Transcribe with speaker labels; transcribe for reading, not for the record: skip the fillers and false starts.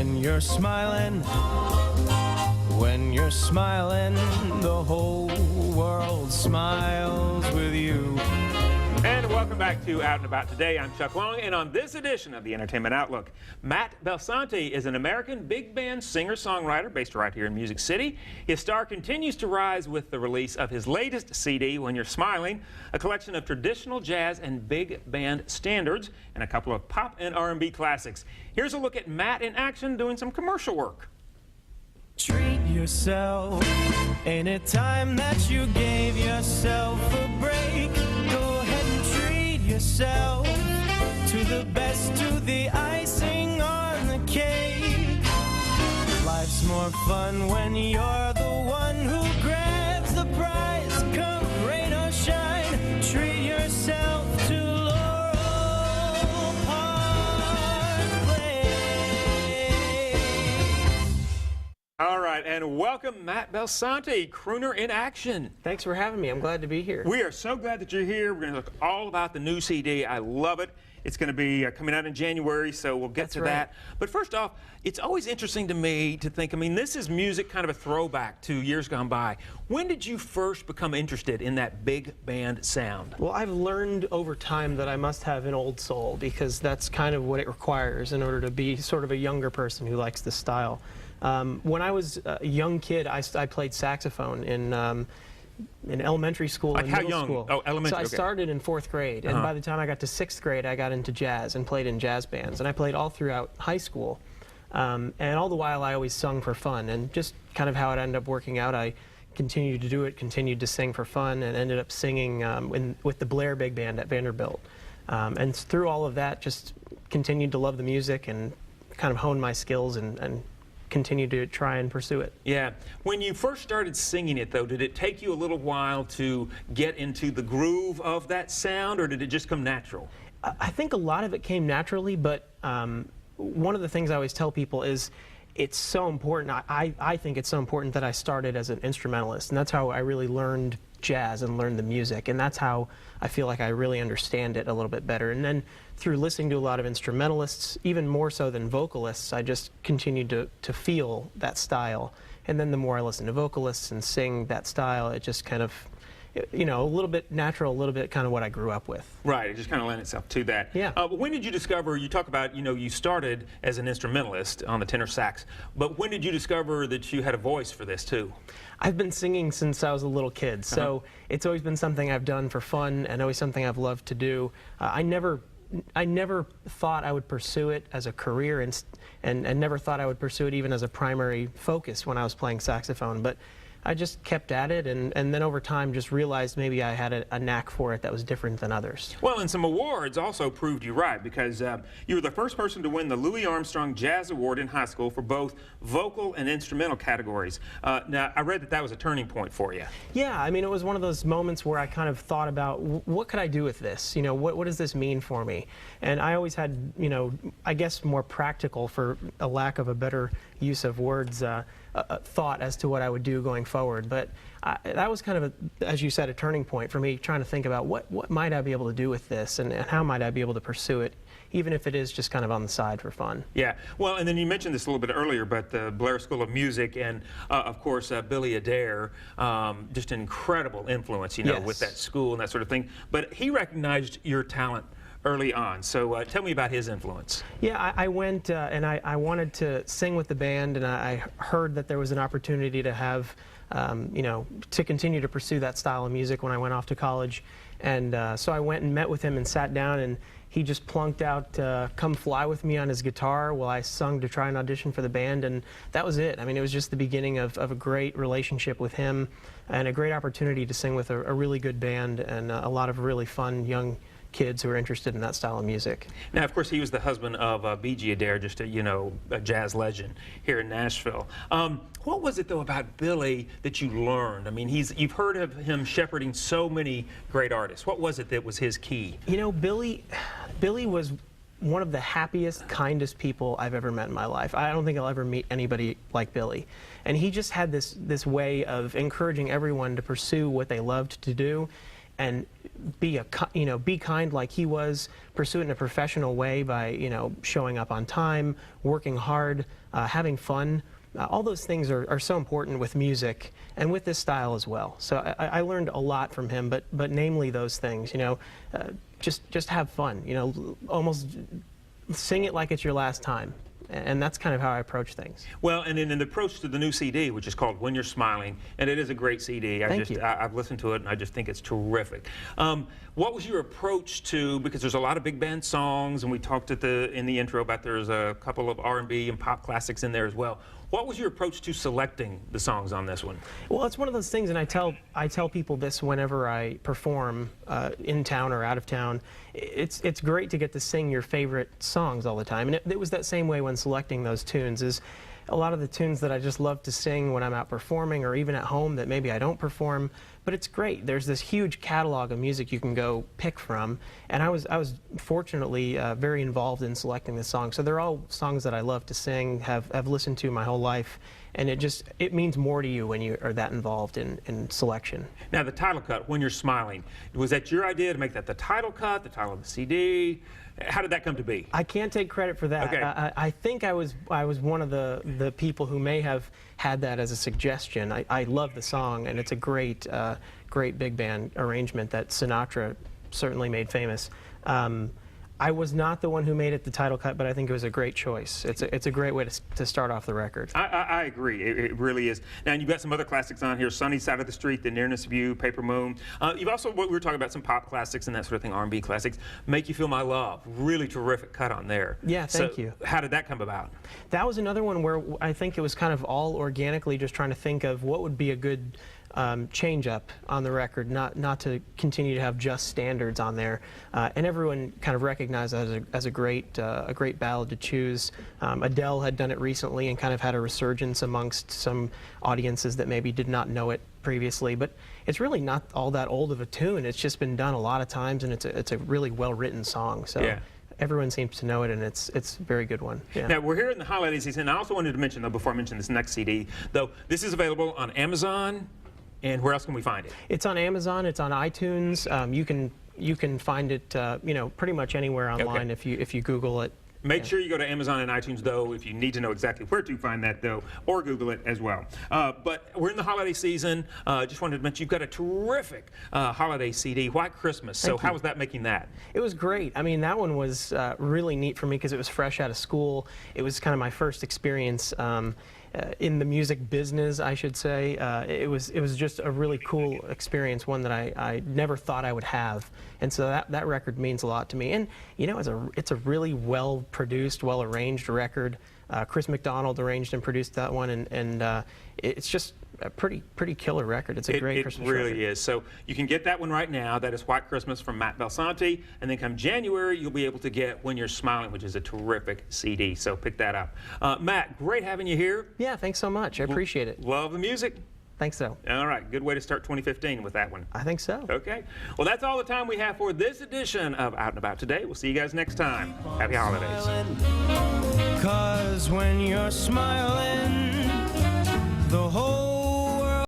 Speaker 1: When you're smiling, the whole world smiles with you.
Speaker 2: And welcome back to Out and About Today. I'm Chuck Long, and on this edition of the Entertainment Outlook, Matt Belsante is an American big band singer-songwriter based right here in Music City. His star continues to rise with the release of his latest CD, When You're Smiling, a collection of traditional jazz and big band standards, and a couple of pop and R&B classics. Here's a look at Matt in action doing some commercial work.
Speaker 1: Treat yourself. Ain't it time that you gave yourself a break? Go ahead and treat yourself to the best, to the icing on the cake. Life's more fun when you're the one who grabs the prize. Come rain or shine, treat yourself to Laurel Park Place.
Speaker 2: All right, and welcome Matt Belsante, crooner in action.
Speaker 3: Thanks for having me. I'm glad to be here.
Speaker 2: We are so glad that you're here. We're going to talk all about the new CD. I love it. It's going to be coming out in January, so we'll get to that. But first off, it's always interesting to me to think, I mean, this is music, kind of a throwback to years gone by. When did you first become interested in that big band sound?
Speaker 3: Well, I've learned over time that I must have an old soul, because that's kind of what it requires in order to be sort of a younger person who likes this style. When I was a young kid, I played saxophone in elementary school and middle school.
Speaker 2: Oh, elementary.
Speaker 3: So I started in 4th grade, and by the time I got to 6th grade, I got into jazz and played in jazz bands. And I played all throughout high school. And all the while, I always sung for fun. And just kind of how it ended up working out, I continued to do it, continued to sing for fun, and ended up singing with the Blair Big Band at Vanderbilt. And through all of that, just continued to love the music and kind of hone my skills and continue to try and pursue it.
Speaker 2: Yeah. When you first started singing it, though, did it take you a little while to get into the groove of that sound, or did it just come natural?
Speaker 3: I think a lot of it came naturally, but one of the things I always tell people is it's so important. I think it's so important that I started as an instrumentalist, and that's how I really learned jazz and learned the music, and that's how I feel like I really understand it a little bit better. And then through listening to a lot of instrumentalists, even more so than vocalists, I just continued to feel that style. And then the more I listen to vocalists and sing that style, it just kind of, you know, a little bit natural, a little bit kind of what I grew up with.
Speaker 2: Right, it just kind of lent itself to that.
Speaker 3: Yeah.
Speaker 2: But when did you discover, you talk about, you know, you started as an instrumentalist on the tenor sax, but when did you discover that you had a voice for this too?
Speaker 3: I've been singing since I was a little kid, so it's always been something I've done for fun and always something I've loved to do. I never thought I would pursue it as a career, and never thought I would pursue it even as a primary focus when I was playing saxophone. But I just kept at it, and then over time just realized maybe I had a knack for it that was different than others.
Speaker 2: Well, and some awards also proved you right, because you were the first person to win the Louis Armstrong Jazz Award in high school for both vocal and instrumental categories. Now, I read that that was a turning point for you.
Speaker 3: Yeah, I mean, it was one of those moments where I kind of thought about, what could I do with this? You know, what does this mean for me? And I always had, you know, I guess more practical, for a lack of a better use of words, thought as to what I would do going forward. But that was kind of, as you said, a turning point for me, trying to think about what might I be able to do with this, and how might I be able to pursue it, even if it is just kind of on the side for fun.
Speaker 2: Yeah, well, and then you mentioned this a little bit earlier, but the Blair School of Music and, of course, Billy Adair, just an incredible influence, you know, with that school and that sort of thing. But he recognized your talent early on, so tell me about his influence.
Speaker 3: Yeah, I went and I wanted to sing with the band, and I heard that there was an opportunity to have, you know, to continue to pursue that style of music when I went off to college. And so I went and met with him and sat down, and he just plunked out Come Fly With Me on his guitar while I sung to try and audition for the band, and that was it. I mean, it was just the beginning of a great relationship with him, and a great opportunity to sing with a really good band and a lot of really fun young kids who are interested in that style of music.
Speaker 2: Now, of course, he was the husband of B.G. Adair, just a, you know, a jazz legend here in Nashville. What was it, though, about Billy that you learned? I mean, you've heard of him shepherding so many great artists. What was it that was his key? You
Speaker 3: know, Billy was one of the happiest, kindest people I've ever met in my life. I don't think I'll ever meet anybody like Billy. And he just had this way of encouraging everyone to pursue what they loved to do. and be be kind like he was, pursue it in a professional way by showing up on time, working hard, having fun. All those things are so important with music and with this style as well. So I learned a lot from him, but namely those things. Just have fun. Almost sing it like it's your last time. And that's kind of how I approach things.
Speaker 2: Well, and in the approach to the new CD, which is called When You're Smiling, and it is a great CD.
Speaker 3: Thank you.
Speaker 2: I've listened to it, and I just think it's terrific. What was your approach to, because there's a lot of big band songs, and we talked in the intro about there's a couple of R&B and pop classics in there as well. What was your approach to selecting the songs on this one?
Speaker 3: Well, it's one of those things, and I tell people this whenever I perform in town or out of town. It's great to get to sing your favorite songs all the time, and it was that same way when selecting those tunes. Is a lot of the tunes that I just love to sing when I'm out performing or even at home that maybe I don't perform, but it's great. There's this huge catalog of music you can go pick from, and I was fortunately very involved in selecting the songs. So they're all songs that I love to sing, have listened to my whole life, and it means more to you when you are that involved in selection.
Speaker 2: Now, the title cut, When You're Smiling, was that your idea to make that the title cut, the title of the CD? How did that come to be?
Speaker 3: I can't take credit for that.
Speaker 2: Okay.
Speaker 3: I think I was one of the people who may have had that as a suggestion. I love the song, and it's a great big band arrangement that Sinatra certainly made famous. I was not the one who made it the title cut, but I think it was a great choice. It's a great way to start off the record.
Speaker 2: I agree. It really is. Now, you've got some other classics on here: Sunny Side of the Street, The Nearness of You, Paper Moon. You've also, what we were talking about, some pop classics and that sort of thing, R&B classics. Make You Feel My Love, really terrific cut on there.
Speaker 3: Yeah, thank you.
Speaker 2: How did that come about?
Speaker 3: That was another one where I think it was kind of all organically just trying to think of what would be a good change up on the record, not to continue to have just standards on there, and everyone kind of recognized that as a great ballad to choose. Adele had done it recently and kind of had a resurgence amongst some audiences that maybe did not know it previously, but it's really not all that old of a tune. It's just been done a lot of times, and it's a really well written song. So.
Speaker 2: Yeah.
Speaker 3: Everyone seems to know it, and it's a very good one. Yeah.
Speaker 2: Now, we're here in the holiday season. I also wanted to mention, though, before I mention this next CD, though, this is available on Amazon. And where else can we find it?
Speaker 3: It's on Amazon. It's on iTunes. You can find it, pretty much anywhere online. Okay. If you Google it.
Speaker 2: Make sure you go to Amazon and iTunes, though, if you need to know exactly where to find that, though, or Google it as well. But we're in the holiday season. Just wanted to mention you've got a terrific holiday CD, White Christmas. So how was that making that? It
Speaker 3: was great. I mean, that one was really neat for me because it was fresh out of school. It was kind of my first experience in the music business, I should say. It was just a really cool experience, one that I never thought I would have, and so that record means a lot to me. And it's a really well produced, well arranged record. Chris McDonald arranged and produced that one, and it's just a pretty killer record. It's a great Christmas record. It really
Speaker 2: is. So you can get that one right now. That is White Christmas from Matt Belsante. And then come January, you'll be able to get When You're Smiling, which is a terrific CD. So pick that up. Matt, great having you here.
Speaker 3: Yeah, thanks so much. I appreciate it.
Speaker 2: Love the music.
Speaker 3: Think so.
Speaker 2: All right, good way to start 2015 with that one.
Speaker 3: I think so.
Speaker 2: Okay. Well, that's all the time we have for this edition of Out and About today. We'll see you guys next time. Happy holidays.
Speaker 1: 'Cause when you're smiling, the whole